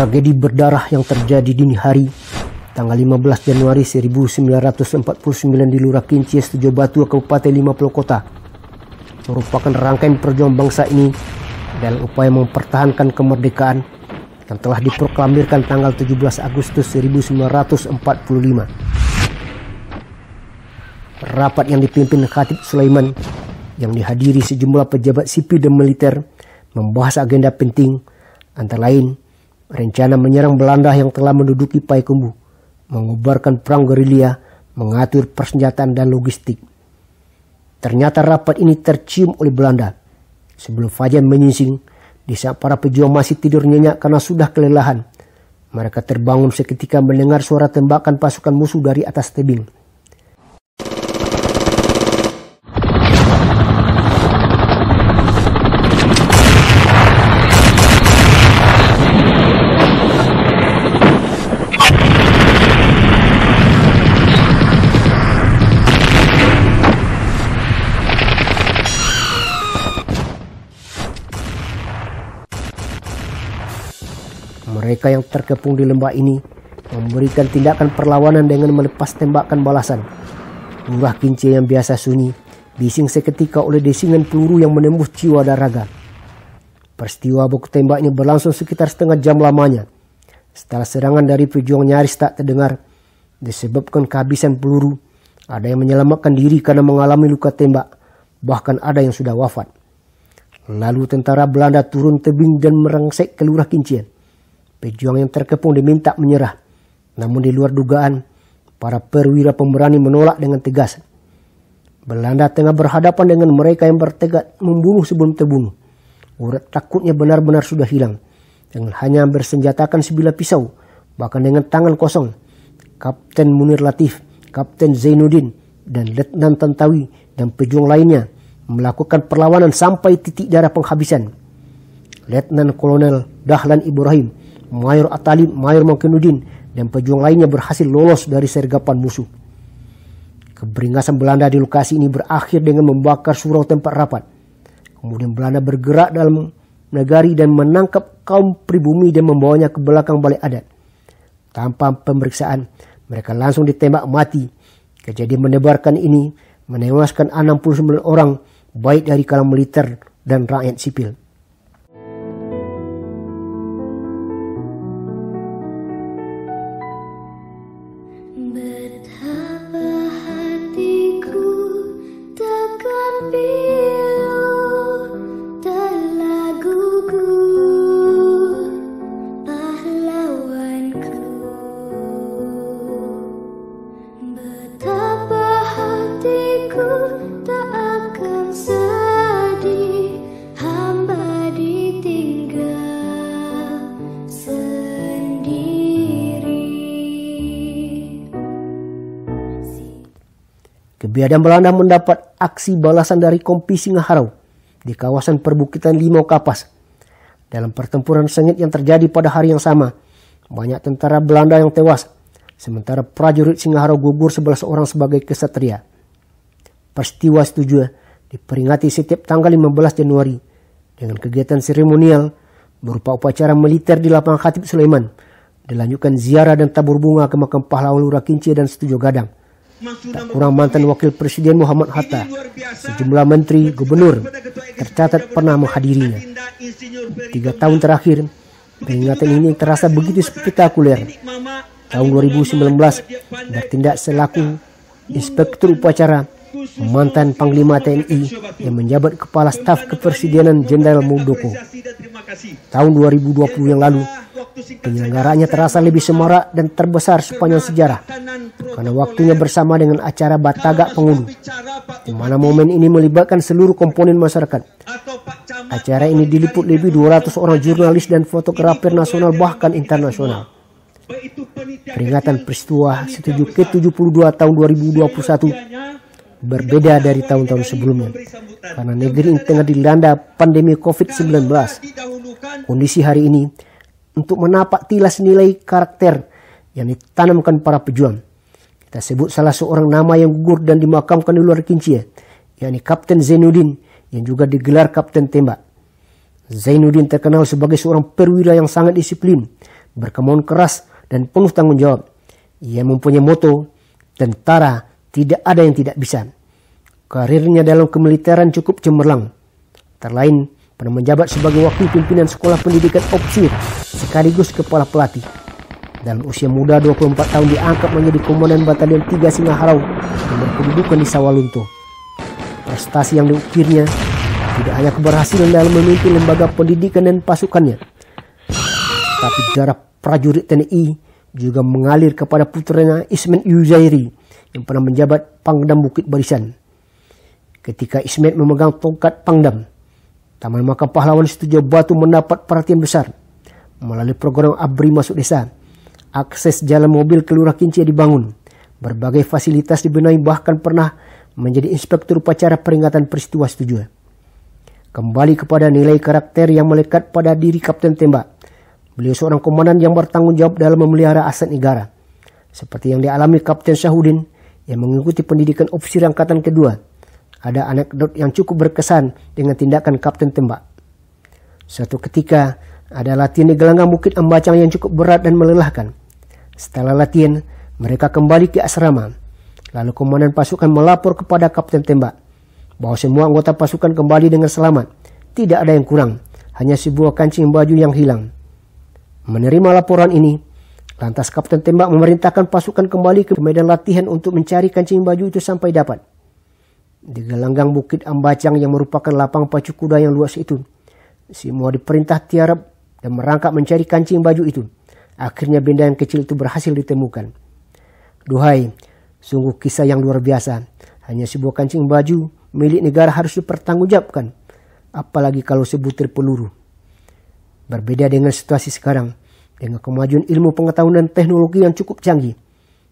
Tragedi berdarah yang terjadi dini hari tanggal 15 Januari 1949 di Lurah Kincie, Setujo Batu, Kabupaten 50 Kota merupakan rangkaian perjuangan bangsa ini dalam upaya mempertahankan kemerdekaan yang telah diproklamirkan tanggal 17 Agustus 1945. Rapat yang dipimpin Khatib Sulaiman yang dihadiri sejumlah pejabat sipil dan militer membahas agenda penting, antara lain rencana menyerang Belanda yang telah menduduki Payakumbuh, mengubarkan perang gerilya, mengatur persenjataan dan logistik. Ternyata rapat ini tercium oleh Belanda sebelum fajar menyingsing. Di saat para pejuang masih tidur nyenyak karena sudah kelelahan, mereka terbangun seketika mendengar suara tembakan pasukan musuh dari atas tebing. Mereka yang terkepung di lembah ini memberikan tindakan perlawanan dengan melepas tembakan balasan. Lurah Kincie yang biasa sunyi bising seketika oleh desingan peluru yang menembus jiwa dan raga. Peristiwa baku tembak ini berlangsung sekitar setengah jam lamanya. Setelah serangan dari pejuang nyaris tak terdengar disebabkan kehabisan peluru, ada yang menyelamatkan diri karena mengalami luka tembak, bahkan ada yang sudah wafat. Lalu tentara Belanda turun tebing dan merangsek ke Lurah Kincie. Pejuang yang terkepung diminta menyerah, namun di luar dugaan, para perwira pemberani menolak dengan tegas. Belanda tengah berhadapan dengan mereka yang bertekad membunuh sebelum terbunuh. Urat takutnya benar-benar sudah hilang. Dengan hanya bersenjatakan sebilah pisau, bahkan dengan tangan kosong, Kapten Munir Latif, Kapten Zainuddin, dan Letnan Tantawi dan pejuang lainnya melakukan perlawanan sampai titik darah penghabisan. Letnan Kolonel Dahlan Ibrahim, Mayor Atalib, Mayor Mangkenuddin, dan pejuang lainnya berhasil lolos dari sergapan musuh. Keberingasan Belanda di lokasi ini berakhir dengan membakar surau tempat rapat. Kemudian Belanda bergerak dalam negari dan menangkap kaum pribumi dan membawanya ke belakang balai adat. Tanpa pemeriksaan, mereka langsung ditembak mati. Kejadian menebarkan ini menewaskan 69 orang, baik dari kalangan militer dan rakyat sipil. Kebiadaban Belanda mendapat aksi balasan dari Kompi Singaharau di kawasan perbukitan Limau Kapas. Dalam pertempuran sengit yang terjadi pada hari yang sama, banyak tentara Belanda yang tewas, sementara prajurit Singaharau gugur 11 orang sebagai kesatria. Peristiwa setuju diperingati setiap tanggal 15 Januari dengan kegiatan seremonial berupa upacara militer di lapangan Khatib Sulaiman, dilanjutkan ziarah dan tabur bunga ke makam pahlawan Lurah Kincie dan Setujo Gadang. Tak kurang mantan Wakil Presiden Muhammad Hatta, sejumlah menteri, gubernur tercatat pernah menghadirinya. 3 tahun terakhir, peringatan ini terasa begitu spektakuler. Tahun 2019, bertindak selaku Inspektur Upacara, mantan Panglima TNI yang menjabat Kepala Staf Kepresidenan Jenderal Muldoko. Tahun 2020 yang lalu, penyelenggaranya terasa lebih semarak dan terbesar sepanjang sejarah karena waktunya bersama dengan acara Batagak Pengunduh, di mana momen ini melibatkan seluruh komponen masyarakat. Acara ini diliput lebih 200 orang jurnalis dan fotografer nasional bahkan internasional. Peringatan peristiwa Setuju ke-72 tahun 2021 berbeda dari tahun-tahun sebelumnya karena negeri ini tengah dilanda pandemi COVID-19. Kondisi hari ini untuk menapak tilas nilai karakter yang ditanamkan para pejuang. Kita sebut salah seorang nama yang gugur dan dimakamkan di Lurah Kincie, yakni Kapten Zainuddin yang juga digelar Kapten Tembak. Zainuddin terkenal sebagai seorang perwira yang sangat disiplin, berkemauan keras dan penuh tanggung jawab. Ia mempunyai moto, tentara tidak ada yang tidak bisa. Karirnya dalam kemiliteran cukup cemerlang. Terlain pernah menjabat sebagai wakil pimpinan sekolah pendidikan ofisir sekaligus kepala pelatih. Dalam usia muda 24 tahun diangkat menjadi komandan Batalion 3 Singaharau yang berkedudukan di Sawalunto. Prestasi yang diukirnya tidak hanya keberhasilan dalam memimpin lembaga pendidikan dan pasukannya, tapi darah prajurit TNI juga mengalir kepada putranya Ismet Yuzairi yang pernah menjabat Pangdam Bukit Barisan. Ketika Ismet memegang tongkat Pangdam, Taman Makam Pahlawan Situjo Batu mendapat perhatian besar. Melalui program ABRI Masuk Desa, akses jalan mobil ke Lurah Kincia dibangun, berbagai fasilitas dibenahi, bahkan pernah menjadi inspektur upacara peringatan peristiwa Situjo. Kembali kepada nilai karakter yang melekat pada diri Kapten Tembak. Beliau seorang komandan yang bertanggung jawab dalam memelihara aset negara. Seperti yang dialami Kapten Syahudin yang mengikuti pendidikan ofisir angkatan kedua. Ada anekdot yang cukup berkesan dengan tindakan Kapten Tembak. Suatu ketika ada latihan di gelanggang Bukit Ambacang yang cukup berat dan melelahkan. Setelah latihan, mereka kembali ke asrama. Lalu komandan pasukan melapor kepada Kapten Tembak bahwa semua anggota pasukan kembali dengan selamat. Tidak ada yang kurang, hanya sebuah kancing baju yang hilang. Menerima laporan ini, lantas Kapten Tembak memerintahkan pasukan kembali ke medan latihan untuk mencari kancing baju itu sampai dapat. Di gelanggang Bukit Ambacang yang merupakan lapang pacu kuda yang luas itu, semua diperintah tiarap dan merangkak mencari kancing baju itu. Akhirnya benda yang kecil itu berhasil ditemukan. Duhai, sungguh kisah yang luar biasa. Hanya sebuah kancing baju milik negara harus dipertanggungjawabkan, apalagi kalau sebutir peluru. Berbeda dengan situasi sekarang, dengan kemajuan ilmu pengetahuan dan teknologi yang cukup canggih,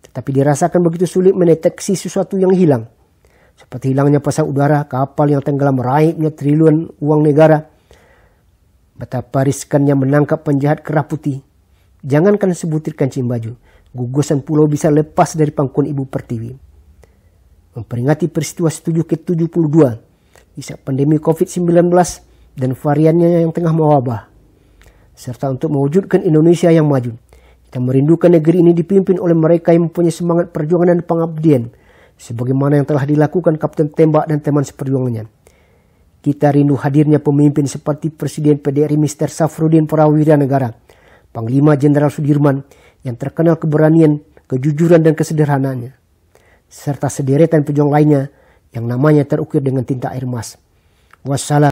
tetapi dirasakan begitu sulit mendeteksi sesuatu yang hilang. Seperti hilangnya pesawat udara, kapal yang tenggelam, raibnya triliunan uang negara. Betapa riskannya menangkap penjahat kerah putih. Jangankan sebutir kancing baju, gugusan pulau bisa lepas dari pangkuan Ibu Pertiwi. Memperingati peristiwa Setuju ke-72 di saat pandemi COVID-19 dan variannya yang tengah mewabah, serta untuk mewujudkan Indonesia yang maju, kita merindukan negeri ini dipimpin oleh mereka yang mempunyai semangat perjuangan dan pengabdian, sebagaimana yang telah dilakukan Kapten Tembak dan teman seperjuangannya. Kita rindu hadirnya pemimpin seperti Presiden PDRI Mr. Safrudin Prawira Negara, Panglima Jenderal Sudirman yang terkenal keberanian, kejujuran dan kesederhanaannya, serta sederetan pejuang lainnya yang namanya terukir dengan tinta air emas. Wassalam.